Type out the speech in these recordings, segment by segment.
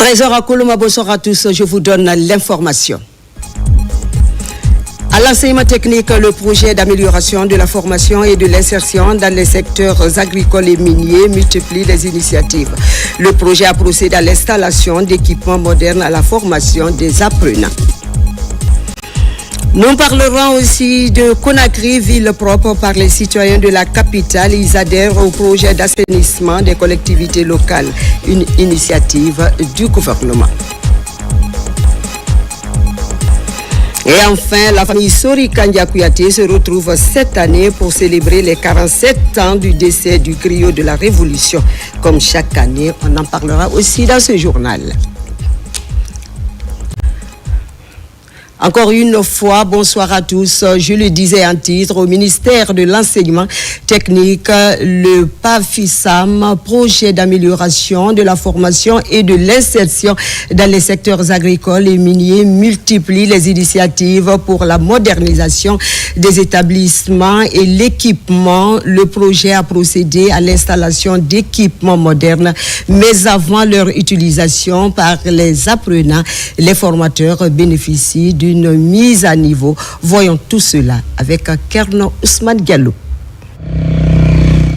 13h à Koloma, bonsoir à tous, je vous donne l'information. À l'enseignement technique, le projet d'amélioration de la formation et de l'insertion dans les secteurs agricoles et miniers multiplie les initiatives. Le projet a procédé à l'installation d'équipements modernes à la formation des apprenants. Nous parlerons aussi de Conakry, ville propre par les citoyens de la capitale. Ils adhèrent au projet d'assainissement des collectivités locales, une initiative du gouvernement. Et enfin, la famille Sori Kandia Kouyaté se retrouve cette année pour célébrer les 47 ans du décès du griot de la Révolution. Comme chaque année, on en parlera aussi dans ce journal. Encore une fois, bonsoir à tous. Je le disais en titre, au ministère de l'Enseignement technique, le PAFISAM, projet d'amélioration de la formation et de l'insertion dans les secteurs agricoles et miniers, multiplie les initiatives pour la modernisation des établissements et l'équipement. Le projet a procédé à l'installation d'équipements modernes, mais avant leur utilisation par les apprenants, les formateurs bénéficient d'une mise à niveau. Voyons tout cela avec Kerno Ousmane Diallo.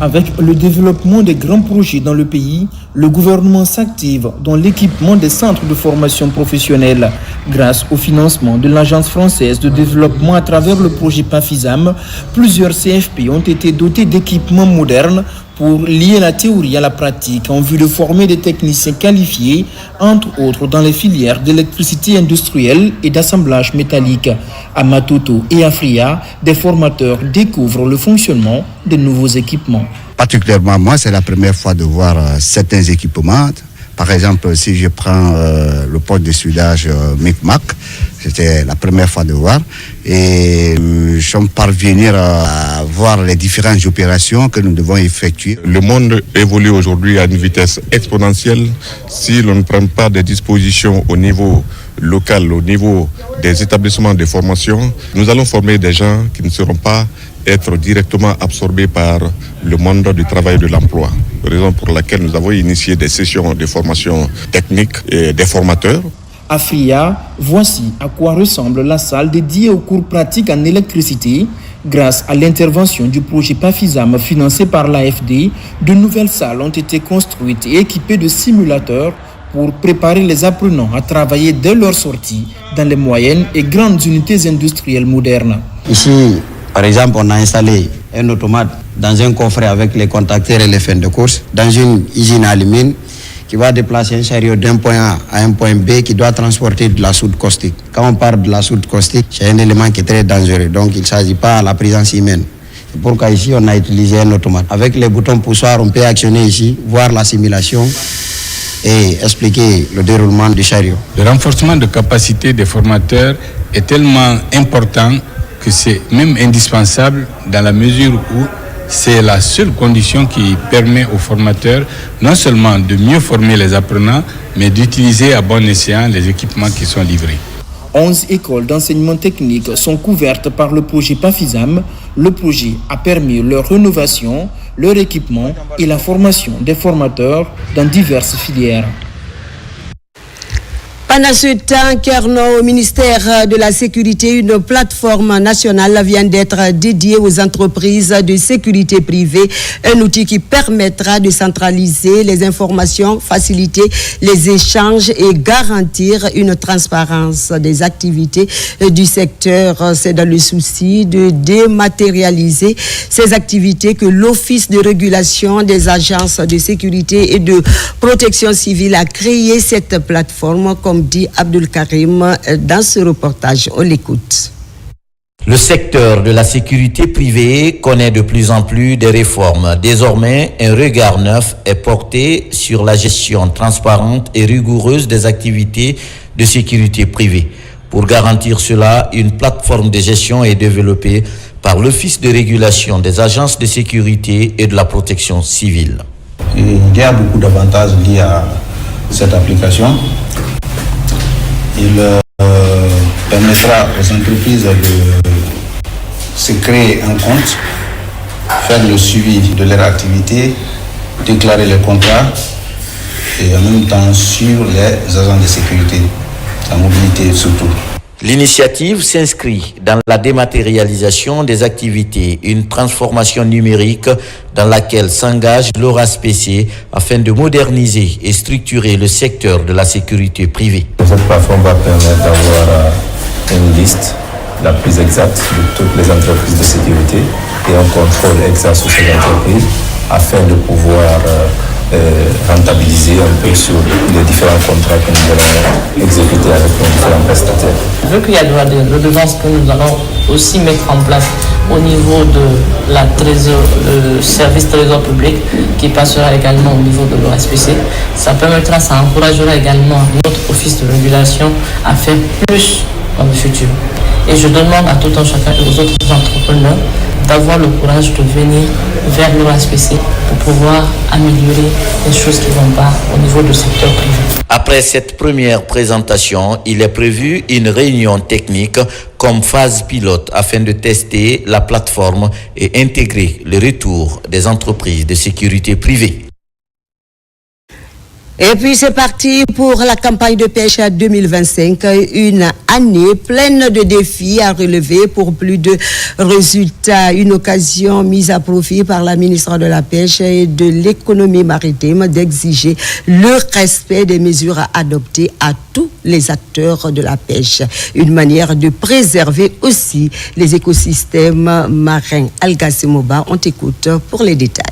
Avec le développement des grands projets dans le pays, le gouvernement s'active dans l'équipement des centres de formation professionnelle. Grâce au financement de l'Agence française de développement à travers le projet PAFISAM, plusieurs CFP ont été dotés d'équipements modernes pour lier la théorie à la pratique en vue de former des techniciens qualifiés, entre autres dans les filières d'électricité industrielle et d'assemblage métallique. À Matoto et à Fria, des formateurs découvrent le fonctionnement de nouveaux équipements. Particulièrement moi, c'est la première fois de voir certains équipements. Par exemple, si je prends le poste de soudage Micmac, c'était la première fois de voir. Et nous sommes parvenus à voir les différentes opérations que nous devons effectuer. Le monde évolue aujourd'hui à une vitesse exponentielle. Si l'on ne prend pas des dispositions au niveau local, au niveau des établissements de formation, nous allons former des gens qui ne seront pas être directement absorbés par le monde du travail et de l'emploi. Raison pour laquelle nous avons initié des sessions de formation technique et des formateurs. À Fria, voici à quoi ressemble la salle dédiée aux cours pratiques en électricité. Grâce à l'intervention du projet PAFISAM financé par l'AFD, de nouvelles salles ont été construites et équipées de simulateurs pour préparer les apprenants à travailler dès leur sortie dans les moyennes et grandes unités industrielles modernes. Ici, par exemple, on a installé un automate dans un coffret avec les contacteurs et les fins de course, dans une usine à alumine qui va déplacer un chariot d'un point A à un point B qui doit transporter de la soude caustique. Quand on parle de la soude caustique, c'est un élément qui est très dangereux, donc il ne s'agit pas à la présence humaine. C'est pourquoi ici, on a utilisé un automate. Avec les boutons poussoirs, on peut actionner ici, voir la simulation et expliquer le déroulement du chariot. Le renforcement de capacité des formateurs est tellement important que c'est même indispensable dans la mesure où c'est la seule condition qui permet aux formateurs non seulement de mieux former les apprenants, mais d'utiliser à bon escient les équipements qui sont livrés. 11 écoles d'enseignement technique sont couvertes par le projet PAFISAM. Le projet a permis leur rénovation, leur équipement et la formation des formateurs dans diverses filières. Pendant ce temps, Kerno, au ministère de la Sécurité, une plateforme nationale vient d'être dédiée aux entreprises de sécurité privée, un outil qui permettra de centraliser les informations, faciliter les échanges et garantir une transparence des activités du secteur. C'est dans le souci de dématérialiser ces activités que l'Office de régulation des agences de sécurité et de protection civile a créé cette plateforme, comme dit Abdul Karim dans ce reportage. On l'écoute. Le secteur de la sécurité privée connaît de plus en plus de réformes. Désormais, un regard neuf est porté sur la gestion transparente et rigoureuse des activités de sécurité privée. Pour garantir cela, une plateforme de gestion est développée par l'Office de régulation des agences de sécurité et de la protection civile. Il y a beaucoup d'avantages liés à cette application. Il permettra aux entreprises de se créer un compte, faire le suivi de leur activité, déclarer les contrats et en même temps sur les agents de sécurité, la mobilité surtout. L'initiative s'inscrit dans la dématérialisation des activités, une transformation numérique dans laquelle s'engage l'ORASPC afin de moderniser et structurer le secteur de la sécurité privée. Cette plateforme va permettre d'avoir une liste la plus exacte de toutes les entreprises de sécurité et un contrôle exact sur ces entreprises afin de pouvoir rentabiliser un peu sur les différents contrats que nous allons exécuter avec nos différents prestataires. Vu qu'il y a de redevances que nous allons aussi mettre en place au niveau de la service trésor public qui passera également au niveau de l'ORASPC, ça encouragera également notre office de régulation à faire plus dans le futur. Et je demande à tout un chacun et aux autres entrepreneurs d'avoir le courage de venir vers l'ORASPC pour pouvoir améliorer les choses qui ne vont pas au niveau du secteur privé. Après cette première présentation, il est prévu une réunion technique comme phase pilote afin de tester la plateforme et intégrer le retour des entreprises de sécurité privée. Et puis c'est parti pour la campagne de pêche 2025, une année pleine de défis à relever pour plus de résultats. Une occasion mise à profit par la ministre de la Pêche et de l'économie maritime d'exiger le respect des mesures adoptées à tous les acteurs de la pêche. Une manière de préserver aussi les écosystèmes marins. Alga Semoba, on t'écoute pour les détails.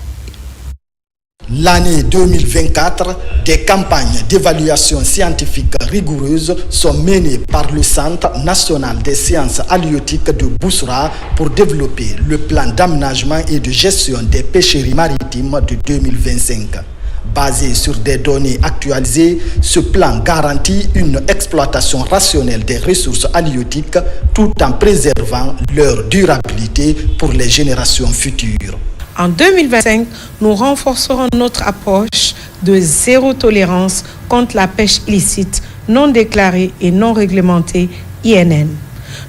L'année 2024, des campagnes d'évaluation scientifique rigoureuses sont menées par le Centre national des sciences halieutiques de Boussoura pour développer le plan d'aménagement et de gestion des pêcheries maritimes de 2025. Basé sur des données actualisées, ce plan garantit une exploitation rationnelle des ressources halieutiques tout en préservant leur durabilité pour les générations futures. En 2025, nous renforcerons notre approche de zéro tolérance contre la pêche illicite, non déclarée et non réglementée, INN.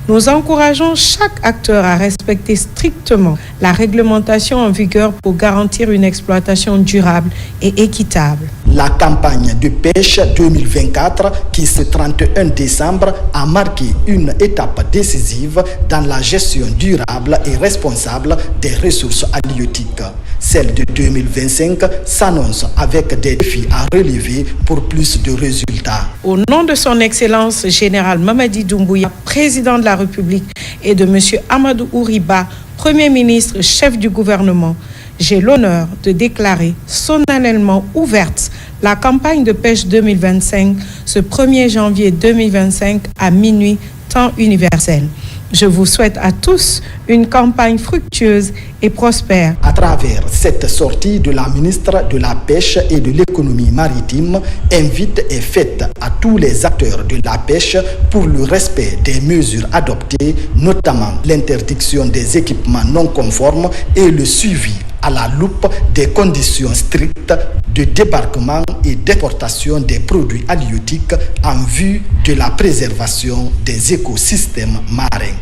Nous encourageons chaque acteur à respecter strictement la réglementation en vigueur pour garantir une exploitation durable et équitable. La campagne de pêche 2024, qui ce 31 décembre a marqué une étape décisive dans la gestion durable et responsable des ressources halieutiques. Celle de 2025 s'annonce avec des défis à relever pour plus de résultats. Au nom de son Excellence général Mamadi Doumbouya, président de la République, et de M. Amadou Ouriba, Premier ministre, chef du gouvernement, j'ai l'honneur de déclarer solennellement ouverte la campagne de pêche 2025 ce 1er janvier 2025 à minuit, temps universel. Je vous souhaite à tous une campagne fructueuse et prospère. À travers cette sortie de la ministre de la Pêche et de l'économie maritime, invite est faite à tous les acteurs de la pêche pour le respect des mesures adoptées, notamment l'interdiction des équipements non conformes et le suivi à la loupe des conditions strictes de débarquement et d'exportation des produits halieutiques en vue de la préservation des écosystèmes marins.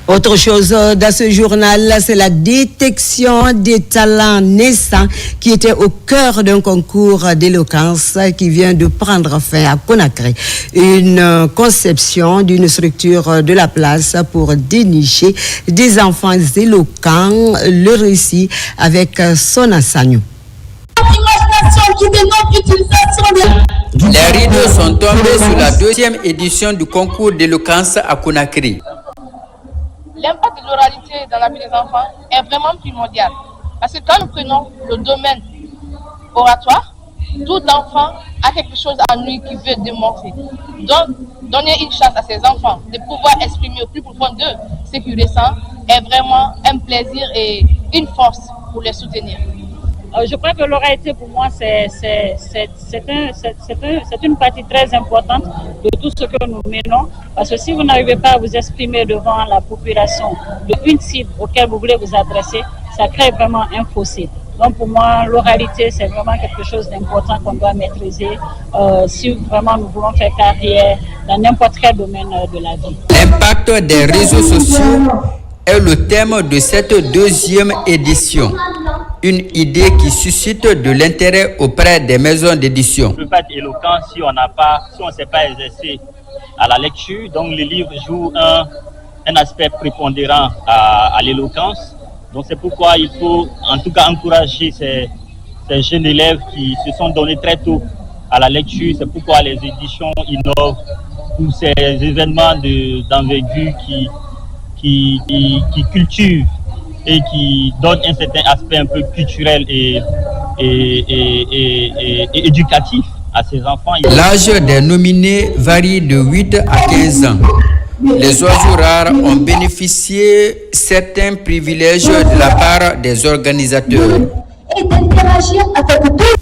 Autre chose dans ce journal, c'est la détection des talents naissants qui était au cœur d'un concours d'éloquence qui vient de prendre fin à Conakry. Une conception d'une structure de la place pour dénicher des enfants éloquents, le récit avec Sona Sagnou. Les rideaux sont tombés sur la 2e édition du concours d'éloquence à Conakry. L'impact de l'oralité dans la vie des enfants est vraiment primordial. Parce que quand nous prenons le domaine oratoire, tout enfant a quelque chose en lui qui veut démontrer. Donc, donner une chance à ces enfants de pouvoir exprimer au plus profond d'eux ce qu'ils ressentent est vraiment un plaisir et une force pour les soutenir. Je crois que l'oralité pour moi c'est une partie très importante de tout ce que nous menons, parce que si vous n'arrivez pas à vous exprimer devant la population d'une cible auquel vous voulez vous adresser, ça crée vraiment un fossé. Donc pour moi, l'oralité c'est vraiment quelque chose d'important qu'on doit maîtriser si vraiment nous voulons faire carrière dans n'importe quel domaine de la vie. L'impact des réseaux sociaux est le thème de cette 2e édition. une idée qui suscite de l'intérêt auprès des maisons d'édition. On ne peut pas être éloquent si on ne s'est pas exercé à la lecture. Donc le livre joue un aspect prépondérant à l'éloquence. Donc c'est pourquoi il faut en tout cas encourager ces jeunes élèves qui se sont donnés très tôt à la lecture. C'est pourquoi les éditions innovent pour ces événements d'envergure qui cultivent et qui donnent un certain aspect un peu culturel et éducatif à ces enfants. L'âge des nominés varie de 8 à 15 ans. Les oiseaux rares ont bénéficié certains privilèges de la part des organisateurs. Et d'interagir avec d'autres.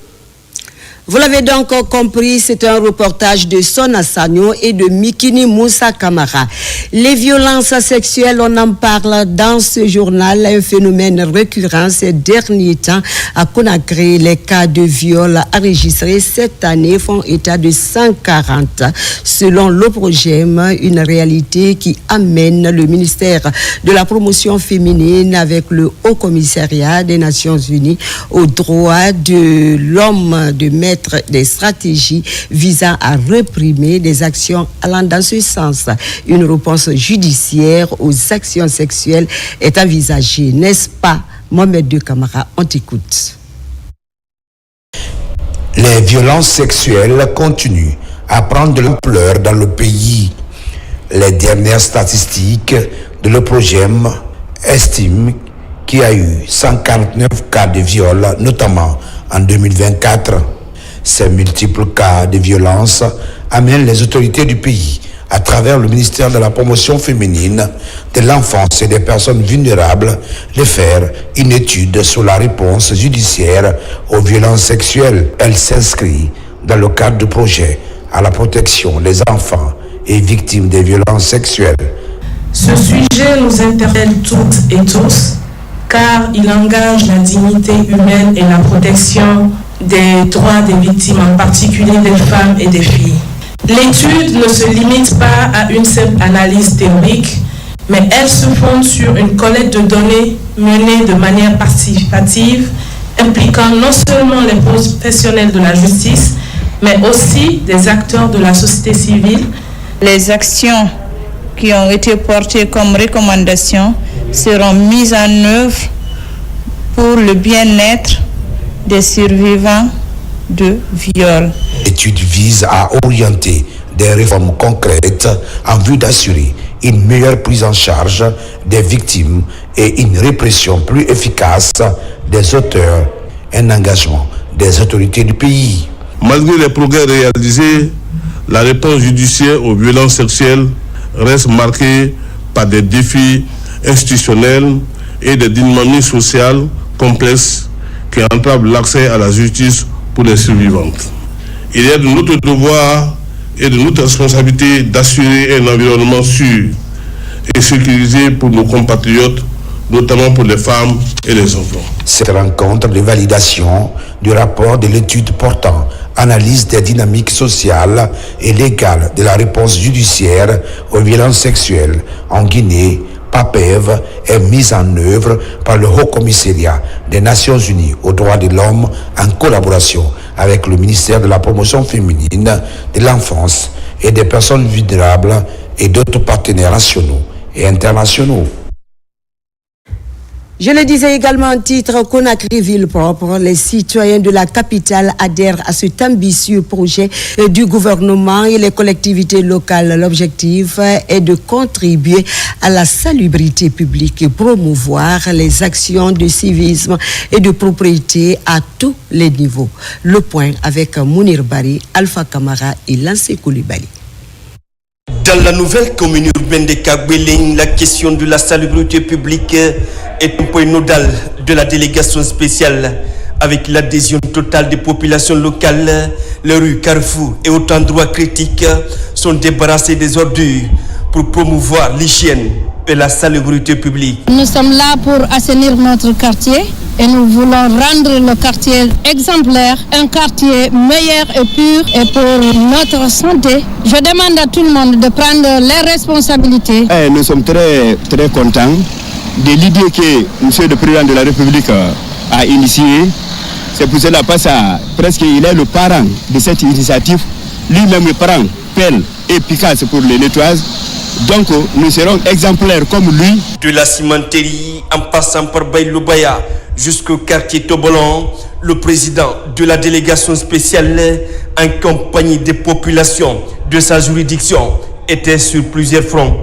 Vous l'avez donc compris, c'est un reportage de Sona Sagno et de Mikini Moussa Kamara. Les violences sexuelles, on en parle dans ce journal, un phénomène récurrent ces derniers temps à Conakry. Les cas de viol enregistrés cette année font état de 140. Selon l'OPROGEM, une réalité qui amène le ministère de la promotion féminine avec le Haut Commissariat des Nations Unies aux droits de l'homme de mettre des stratégies visant à réprimer des actions allant dans ce sens. Une réponse judiciaire aux actions sexuelles est envisagée, n'est-ce pas, Mohamed De Camara? On t'écoute. Les violences sexuelles continuent à prendre de l'ampleur dans le pays. Les dernières statistiques de l'OPROGEM estiment qu'il y a eu 149 cas de viol, notamment en 2024. Ces multiples cas de violence amènent les autorités du pays, à travers le ministère de la promotion féminine, de l'enfance et des personnes vulnérables, de faire une étude sur la réponse judiciaire aux violences sexuelles. Elle s'inscrit dans le cadre du projet à la protection des enfants et victimes des violences sexuelles. Ce sujet nous interpelle toutes et tous, car il engage la dignité humaine et la protection des droits des victimes, en particulier des femmes et des filles. L'étude ne se limite pas à une simple analyse théorique, mais elle se fonde sur une collecte de données menée de manière participative, impliquant non seulement les professionnels de la justice, mais aussi des acteurs de la société civile. Les actions qui ont été portées comme recommandations seront mises en œuvre pour le bien-être des survivants de viol. L'étude vise à orienter des réformes concrètes en vue d'assurer une meilleure prise en charge des victimes et une répression plus efficace des auteurs, un engagement des autorités du pays. Malgré les progrès réalisés, la réponse judiciaire aux violences sexuelles reste marquée par des défis institutionnels et des dynamiques sociales complexes qui entravent l'accès à la justice pour les survivantes. Il est de notre devoir et de notre responsabilité d'assurer un environnement sûr et sécurisé pour nos compatriotes, notamment pour les femmes et les enfants. Cette rencontre de validation du rapport de l'étude portant analyse des dynamiques sociales et légales de la réponse judiciaire aux violences sexuelles en Guinée, PAPEV, est mise en œuvre par le Haut Commissariat des Nations Unies aux droits de l'homme en collaboration avec le ministère de la promotion féminine, de l'enfance et des personnes vulnérables et d'autres partenaires nationaux et internationaux. Je le disais également en titre, Conakry Ville Propre, les citoyens de la capitale adhèrent à cet ambitieux projet du gouvernement et les collectivités locales. L'objectif est de contribuer à la salubrité publique et promouvoir les actions de civisme et de propriété à tous les niveaux. Le point avec Mounir Bari, Alpha Kamara et Lansé Koulibaly. Dans la nouvelle commune urbaine de Kagbeleng, la question de la salubrité publique est un point nodal de la délégation spéciale. Avec l'adhésion totale des populations locales, les rues, carrefours et autres endroits critiques sont débarrassés des ordures pour promouvoir l'hygiène et la salubrité publique. Nous sommes là pour assainir notre quartier et nous voulons rendre le quartier exemplaire, un quartier meilleur et pur et pour notre santé. Je demande à tout le monde de prendre les responsabilités. Nous sommes très contents de l'idée que M. le Président de la République a initié. C'est pour cela qu'il est le parent de cette initiative. Lui-même prend pelle et picasse pour le nettoyage. Donc nous serons exemplaires comme lui. De la cimenterie en passant par Baïloubaya jusqu'au quartier Tobolon, le président de la délégation spéciale en compagnie des populations de sa juridiction était sur plusieurs fronts.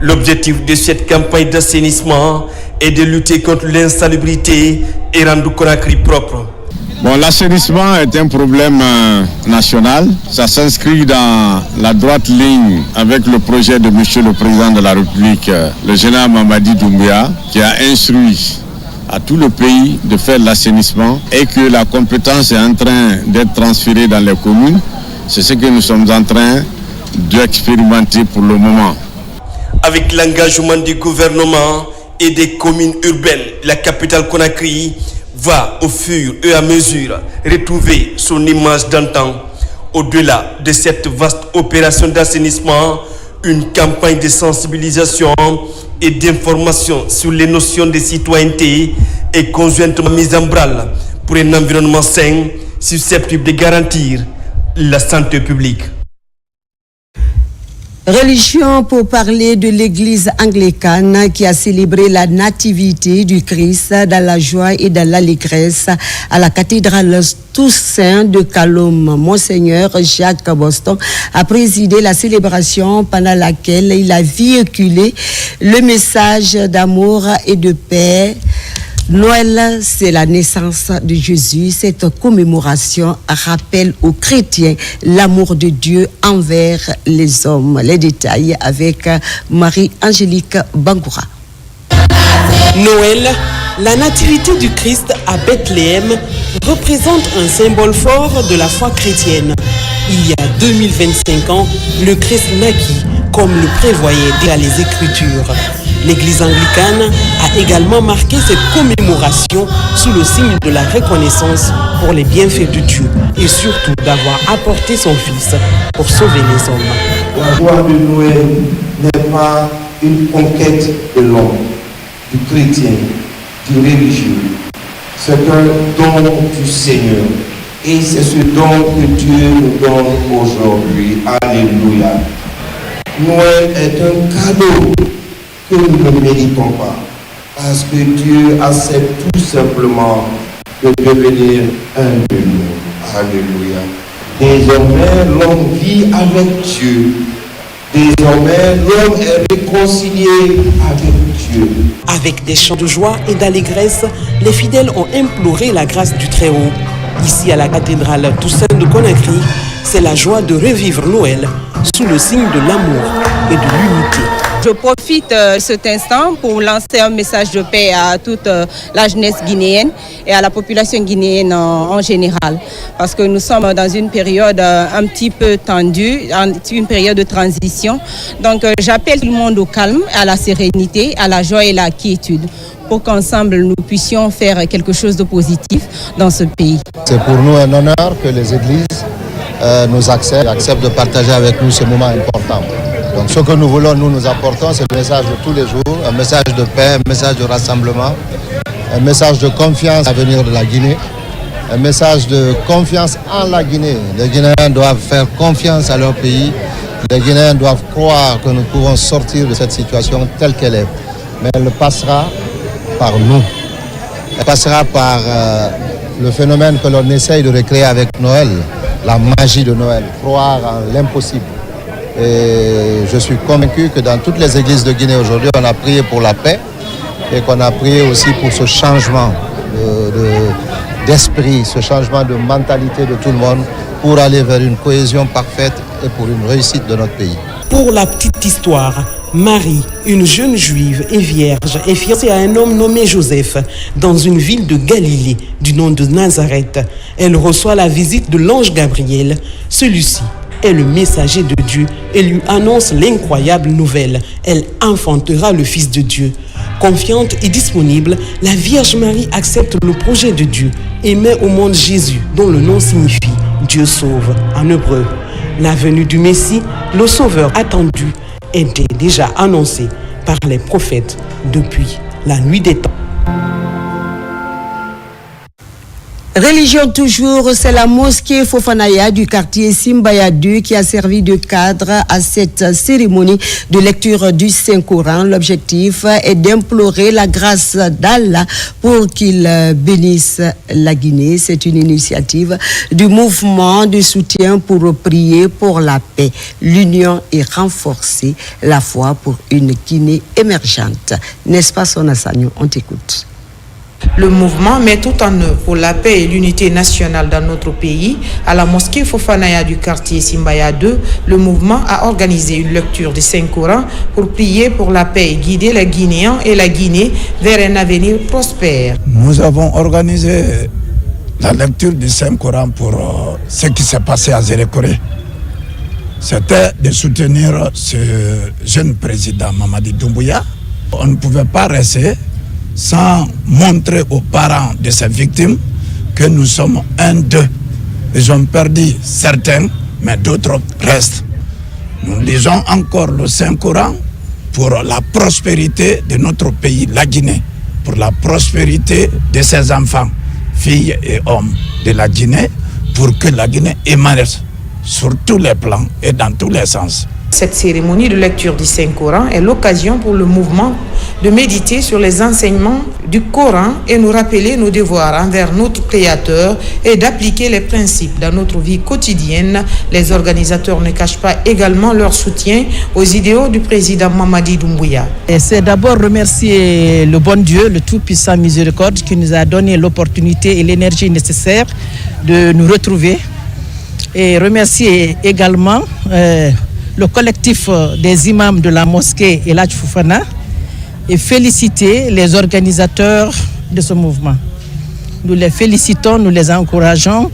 L'objectif de cette campagne d'assainissement est de lutter contre l'insalubrité et rendre Conakry propre. Bon, l'assainissement est un problème national. Ça s'inscrit dans la droite ligne avec le projet de Monsieur le Président de la République, le général Mamadi Doumbouya, qui a instruit à tout le pays de faire l'assainissement et que la compétence est en train d'être transférée dans les communes. C'est ce que nous sommes en train d'expérimenter pour le moment. Avec l'engagement du gouvernement et des communes urbaines, la capitale Conakry va au fur et à mesure retrouver son image d'antan. Au-delà de cette vaste opération d'assainissement, une campagne de sensibilisation et d'information sur les notions de citoyenneté est conjointement mise en branle pour un environnement sain susceptible de garantir la santé publique. Religion pour parler de l'église anglicane qui a célébré la nativité du Christ dans la joie et dans l'allégresse à la cathédrale Toussaint de Kaloum. Monseigneur Jacques Boston a présidé la célébration pendant laquelle il a véhiculé le message d'amour et de paix. Noël, c'est la naissance de Jésus. Cette commémoration rappelle aux chrétiens l'amour de Dieu envers les hommes. Les détails avec Marie-Angélique Bangoura. Noël, la nativité du Christ à Bethléem, représente un symbole fort de la foi chrétienne. Il y a 2025 ans, le Christ naquit, comme le prévoyaient déjà les Écritures. L'Église anglicane a également marqué cette commémoration sous le signe de la reconnaissance pour les bienfaits de Dieu et surtout d'avoir apporté son Fils pour sauver les hommes. La joie de Noël n'est pas une conquête de l'homme, du chrétien, du religieux. C'est un don du Seigneur. Et c'est ce don que Dieu nous donne aujourd'hui. Alléluia. Noël est un cadeau que nous ne méritons pas. Parce que Dieu accepte tout simplement de devenir un de nous. Alléluia. Désormais, l'homme vit avec Dieu. Désormais, l'homme est réconcilié avec Dieu. Avec des chants de joie et d'allégresse, les fidèles ont imploré la grâce du Très-Haut. Ici à la cathédrale Toussaint de Conakry, c'est la joie de revivre Noël sous le signe de l'amour et de l'unité. Je profite de cet instant pour lancer un message de paix à toute la jeunesse guinéenne et à la population guinéenne en général. Parce que nous sommes dans une période un petit peu tendue, une période de transition. Donc j'appelle tout le monde au calme, à la sérénité, à la joie et la quiétude, pour qu'ensemble nous puissions faire quelque chose de positif dans ce pays. C'est pour nous un honneur que les églises nous acceptent de partager avec nous ce moment important. Donc ce que nous voulons, nous apportons, c'est le message de tous les jours, un message de paix, un message de rassemblement, un message de confiance à l'avenir de la Guinée, un message de confiance en la Guinée. Les Guinéens doivent faire confiance à leur pays, les Guinéens doivent croire que nous pouvons sortir de cette situation telle qu'elle est. Mais elle passera par nous, elle passera par le phénomène que l'on essaye de recréer avec Noël, la magie de Noël, croire en l'impossible. Et je suis convaincu que dans toutes les églises de Guinée aujourd'hui, on a prié pour la paix et qu'on a prié aussi pour ce changement d'esprit, ce changement de mentalité de tout le monde pour aller vers une cohésion parfaite et pour une réussite de notre pays. Pour la petite histoire, Marie, une jeune juive et vierge, est fiancée à un homme nommé Joseph dans une ville de Galilée du nom de Nazareth. Elle reçoit la visite de l'ange Gabriel. Celui-ci est le messager de Dieu et lui annonce l'incroyable nouvelle. Elle enfantera le Fils de Dieu. Confiante et disponible, la Vierge Marie accepte le projet de Dieu et met au monde Jésus, dont le nom signifie Dieu sauve en hébreu. La venue du Messie, le Sauveur attendu, était déjà annoncé par les prophètes depuis la nuit des temps. Religion toujours, c'est la mosquée Fofanaya du quartier Simbaya 2 qui a servi de cadre à cette cérémonie de lecture du Saint-Coran. L'objectif est d'implorer la grâce d'Allah pour qu'il bénisse la Guinée. C'est une initiative du mouvement de soutien pour prier pour la paix, l'union et renforcer la foi pour une Guinée émergente. N'est-ce pas, Sona Sagno? On t'écoute. Le mouvement met tout en œuvre pour la paix et l'unité nationale dans notre pays. À la mosquée Fofanaya du quartier Simbaya 2, le mouvement a organisé une lecture du Saint-Coran pour prier pour la paix et guider les Guinéens et la Guinée vers un avenir prospère. Nous avons organisé la lecture du Saint-Coran pour ce qui s'est passé à Zérékoré. C'était de soutenir ce jeune président Mamadi Doumbouya. On ne pouvait pas rester sans montrer aux parents de ces victimes que nous sommes un d'eux. Ils ont perdu certains, mais d'autres restent. Nous lisons encore le Saint-Coran pour la prospérité de notre pays, la Guinée, pour la prospérité de ses enfants, filles et hommes de la Guinée, pour que la Guinée émerge sur tous les plans et dans tous les sens. Cette cérémonie de lecture du Saint-Coran est l'occasion pour le mouvement de méditer sur les enseignements du Coran et nous rappeler nos devoirs envers notre Créateur et d'appliquer les principes dans notre vie quotidienne. Les organisateurs ne cachent pas également leur soutien aux idéaux du président Mamadi Doumbouya. C'est d'abord remercier le bon Dieu, le Tout-Puissant Miséricorde, qui nous a donné l'opportunité et l'énergie nécessaire de nous retrouver. Et remercier également le collectif des imams de la mosquée El Hadj Fofana et féliciter les organisateurs de ce mouvement. Nous les félicitons, nous les encourageons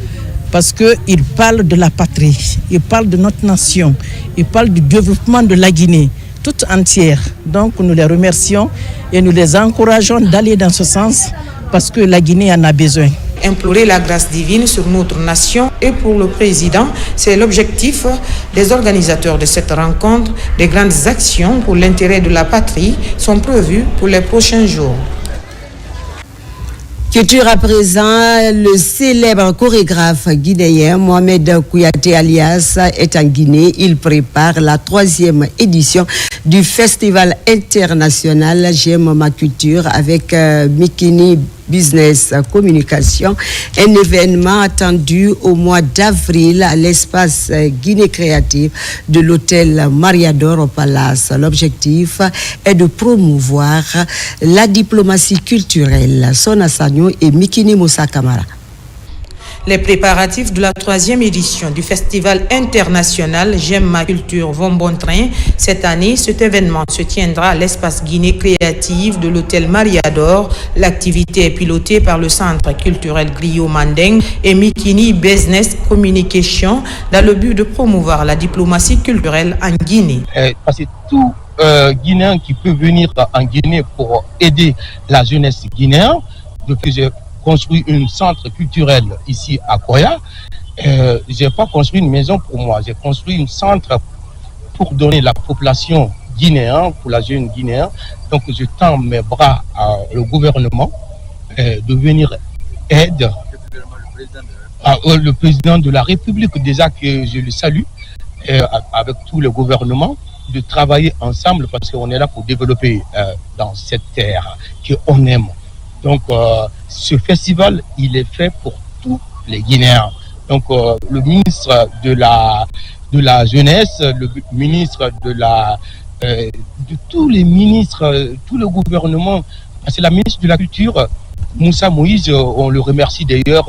parce qu'ils parlent de la patrie, ils parlent de notre nation, ils parlent du développement de la Guinée toute entière. Donc nous les remercions et nous les encourageons d'aller dans ce sens parce que la Guinée en a besoin. Implorer la grâce divine sur notre nation et pour le président, c'est l'objectif des organisateurs de cette rencontre. Des grandes actions pour l'intérêt de la patrie sont prévues pour les prochains jours. Culture à présent, le célèbre chorégraphe guinéen Mohamed Kouyaté alias est en Guinée. Il prépare la 3e édition du Festival international J'aime ma culture avec Mikini Business Communication, un événement attendu au mois d'avril à l'espace Guinée Créative de l'hôtel Mariador au Palace. L'objectif est de promouvoir la diplomatie culturelle. Sona Sagno et Mikini Moussa Kamara. Les préparatifs de la 3e édition du Festival international J'aime ma culture vont bon train. Cette année, cet événement se tiendra à l'espace Guinée Créative de l'hôtel Mariador. L'activité est pilotée par le Centre culturel Griot Mandeng et Mikini Business Communication dans le but de promouvoir la diplomatie culturelle en Guinée. Parce que tout Guinéen qui peut venir en Guinée pour aider la jeunesse guinéenne, depuis j'ai construit un centre culturel ici à Koya. Je n'ai pas construit une maison pour moi, j'ai construit un centre pour donner la population guinéenne, pour la jeune guinéenne. Donc je tends mes bras au gouvernement de venir aider le président de la République, déjà que je le salue, avec tout le gouvernement, de travailler ensemble parce qu'on est là pour développer dans cette terre qu'on aime. Donc, ce festival, il est fait pour tous les Guinéens. Donc, le ministre de la jeunesse, le ministre de tous les ministres, tout le gouvernement, c'est la ministre de la Culture, Moussa Moïse, on le remercie d'ailleurs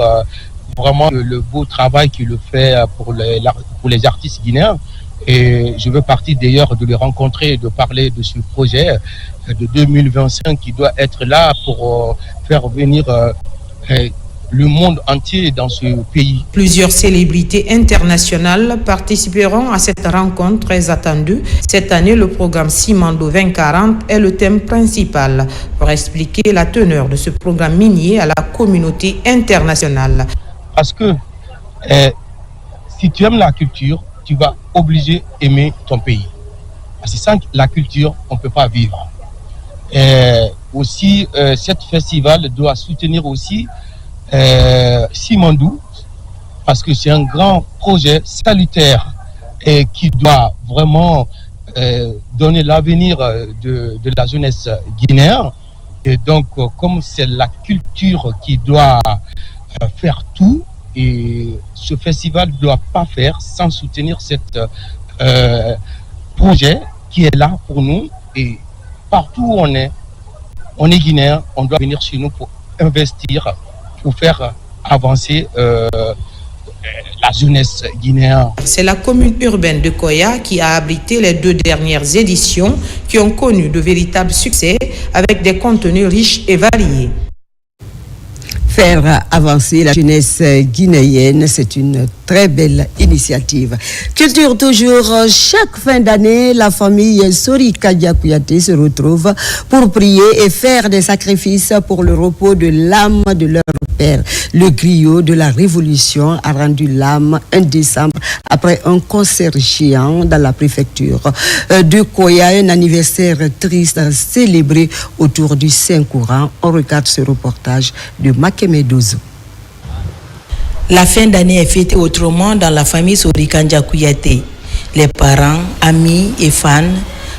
vraiment le beau travail qu'il fait pour les artistes guinéens. Et je veux partir d'ailleurs de les rencontrer et de parler de ce projet de 2025 qui doit être là pour faire venir le monde entier dans ce pays. Plusieurs célébrités internationales participeront à cette rencontre très attendue. Cette année, le programme Simando 2040 est le thème principal pour expliquer la teneur de ce programme minier à la communauté internationale. Parce que si tu aimes la culture, tu vas obligé aimer ton pays. Parce que sans la culture, on ne peut pas vivre. Et aussi, cet festival doit soutenir aussi Simandou, parce que c'est un grand projet salutaire et qui doit vraiment donner l'avenir de la jeunesse guinéenne. Et donc, comme c'est la culture qui doit faire tout, et ce festival ne doit pas faire sans soutenir ce projet qui est là pour nous. Et partout où on est guinéen, on doit venir chez nous pour investir, pour faire avancer la jeunesse guinéenne. C'est la commune urbaine de Koya qui a abrité les 2 dernières éditions qui ont connu de véritables succès avec des contenus riches et variés. Faire avancer la jeunesse guinéenne, c'est une très belle initiative. Culture toujours, chaque fin d'année, la famille Sori Kadia Kouyaté se retrouve pour prier et faire des sacrifices pour le repos de l'âme de leur père. Le griot de la Révolution a rendu l'âme un décembre après un concert géant dans la préfecture de Koya, un anniversaire triste célébré autour du Saint-Courant. On regarde ce reportage de Makemedozo. La fin d'année est fêtée autrement dans la famille Sori Kadia Kouyaté. Les parents, amis et fans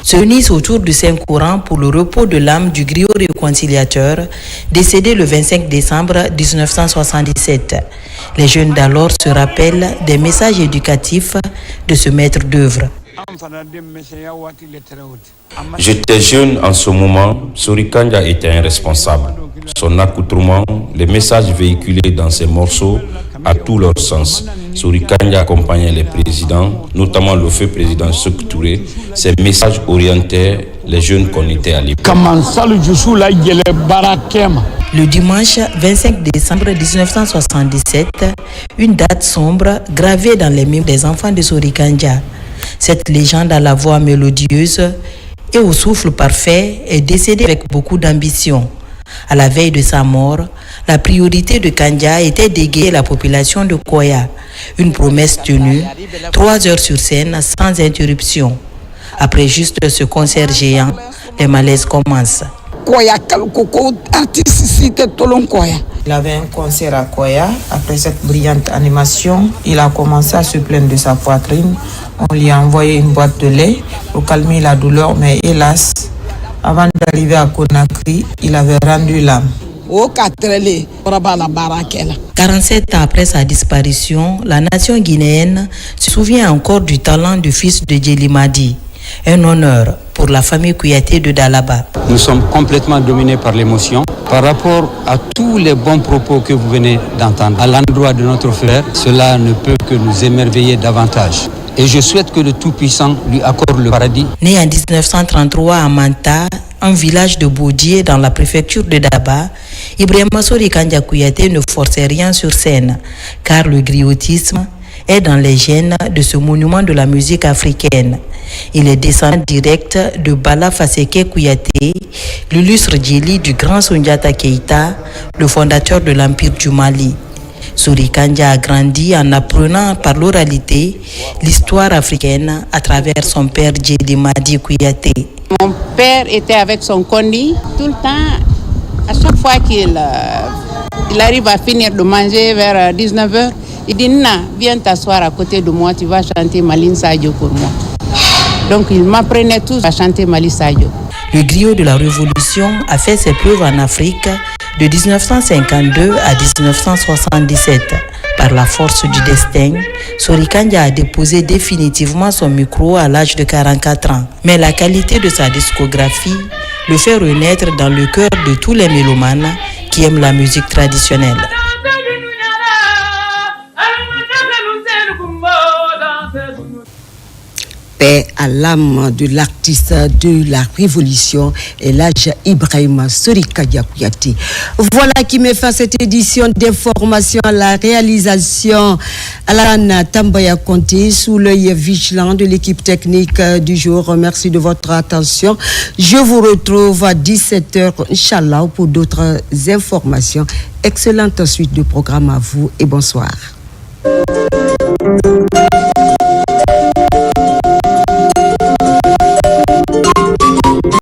se réunissent autour du Saint-Courant pour le repos de l'âme du griot réconciliateur décédé le 25 décembre 1977. Les jeunes d'alors se rappellent des messages éducatifs de ce maître d'œuvre. J'étais jeune en ce moment, Sori Kadia était un responsable. Son accoutrement, les messages véhiculés dans ses morceaux, à tout leur sens. Sori Kadia accompagnait les présidents, notamment le feu président Sékou Touré. Ces messages orientaient les jeunes qu'on était à l'époque. Le dimanche 25 décembre 1977, une date sombre gravée dans les mémoires des enfants de Sori Kadia. Cette légende à la voix mélodieuse et au souffle parfait est décédée avec beaucoup d'ambition. À la veille de sa mort, la priorité de Kadia était d'égayer la population de Koya. Une promesse tenue, 3 heures sur scène sans interruption. Après juste ce concert géant, les malaises commencent. Il avait un concert à Koya. Après cette brillante animation, il a commencé à se plaindre de sa poitrine. On lui a envoyé une boîte de lait pour calmer la douleur, mais hélas, avant d'arriver à Conakry, il avait rendu l'âme. 47 ans après sa disparition, la nation guinéenne se souvient encore du talent du fils de Djeli Madi. Un honneur pour la famille Kouyaté de Dalaba. Nous sommes complètement dominés par l'émotion par rapport à tous les bons propos que vous venez d'entendre à l'endroit de notre frère. Cela ne peut que nous émerveiller davantage. Et je souhaite que le Tout-Puissant lui accorde le paradis. Né en 1933 à Manta, un village de Boudié dans la préfecture de Daba, Ibrahima Sori Kadia Kouyaté ne forçait rien sur scène, car le griotisme est dans les gènes de ce monument de la musique africaine. Il est descendant direct de Bala Faseke Kouyaté, l'illustre Djeli du grand Soundiata Keïta, le fondateur de l'Empire du Mali. Sori Kadia a grandi en apprenant par l'oralité l'histoire africaine à travers son père Djeli Madi Kouyaté. Mon père était avec son kondi tout le temps. À chaque fois qu'il arrive à finir de manger vers 19h, il dit "Na, viens t'asseoir à côté de moi, tu vas chanter Malin Sadio pour moi." Donc il m'apprenait tous à chanter Malin Sadio. Le griot de la Révolution a fait ses preuves en Afrique de 1952 à 1977. Par la force du destin, Sori Kadia a déposé définitivement son micro à l'âge de 44 ans. Mais la qualité de sa discographie le fait renaître dans le cœur de tous les mélomanes qui aiment la musique traditionnelle. Paix à l'âme de l'artiste de la Révolution, Elhadj Ibrahima Sori Kadia Kouyaté. Voilà qui met fin à cette édition d'information à la réalisation Alan Tambaya Conté sous l'œil vigilant de l'équipe technique du jour. Merci de votre attention. Je vous retrouve à 17h, Inch'Allah, pour d'autres informations. Excellente suite de programme à vous et bonsoir.